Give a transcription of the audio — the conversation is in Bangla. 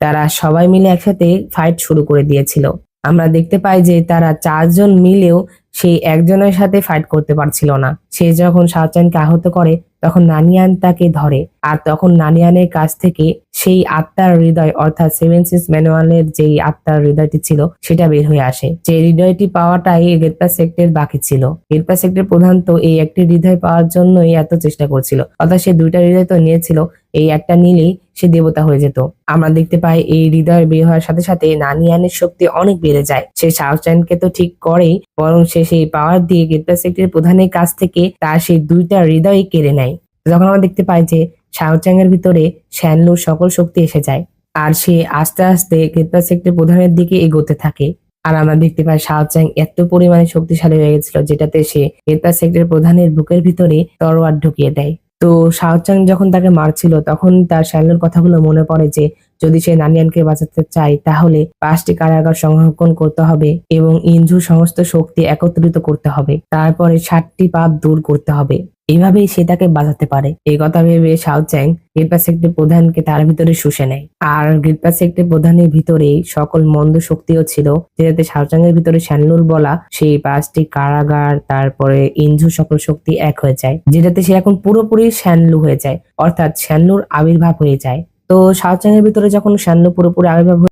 তারা সবাই মিলে একসাথে ফাইট শুরু করে দিয়েছিল। আমরা দেখতে পাই যে তারা 4 জন মিলেও সেই একজনের সাথে ফাইট করতে পারছিল না। সে যখন শাও চ্যাংকে আহত করে তখন নানিয়ান তাকে ধরে, আর তখন নানিয়ানের কাছ থেকে সেই আত্মার হৃদয় অর্থাৎ সেভেন সিন্স ম্যানুয়ালের যেই আত্মার হৃদয়টি ছিল সেটা বের হয়ে আসে। যে হৃদয়টি পাওয়াটাই গেটপা সেক্টের বাকি ছিল। গেটপা সেক্টের প্রধান তো এই একটি হৃদয় পাওয়ার জন্যই এত চেষ্টা করছিল, অর্থাৎ সে 2টা হৃদয় তো নিয়েছিল, এই একটা নিলেই সে দেবতা হয়ে যেত। আমরা দেখতে পাই এই হৃদয় বের হওয়ার সাথে সাথে নানিয়ানের শক্তি অনেক বেড়ে যায়। সে শাও চ্যাংকে তো ঠিক করেই, বরং সে সেই পাওয়ার দিয়ে গেটপা সেক্টের প্রধানের কাছ থেকে তার সেই 2টা হৃদয় কেড়ে নেয়। যখন আমরা দেখতে পাই যে শাও চ্যাং এর ভিতরে শ্যানলুর সকল শক্তি এসে যায়, আর সে আস্তে আস্তে গেটপা সেক্টর প্রধানের দিকে এগোতে থাকে। আর আমরা দেখতে পাই শাও চ্যাং এত পরিমাণে শক্তিশালী হয়ে গেছিল যেটাতে সে গেটপা সেক্টর প্রধানের বুকের ভিতরে তরোয়ার ঢুকিয়ে দেয়। তো শাও চ্যাং যখন তাকে মারছিল তখন তার শ্যানলুর কথাগুলো মনে পড়ে যে যদি সে নানিয়ানকে বাঁচাতে চায় তাহলে 5টি কারাগার সংরক্ষণ করতে হবে এবং ইনজুর সমস্ত শক্তি একত্রিত করতে হবে, তারপরে 7টি পাপ দূর করতে হবে, এভাবেই সে তাকে বাঁচাতে পারে। এই কথা ভেবে শাও চ্যাং গেটপা সেক্টর প্রধানকে তার ভিতরে শুষে নেয়। আর গেটপা সেক্টর প্রধানের ভিতরে সকল মন্দ শক্তিও ছিল, যেটাতে শাও চ্যাং এর ভিতরে শ্যানলুর বলা সেই 5টি কারাগার তারপরে ইনজুর সকল শক্তি এক হয়ে যায়, যেটাতে সে এখন পুরোপুরি শ্যানলু হয়ে যায়, অর্থাৎ শ্যানলুর আবির্ভাব হয়ে যায়। তো শাও চ্যাং এর ভিতরে যখন শ্যানলু পুরোপুরি আবির্ভাব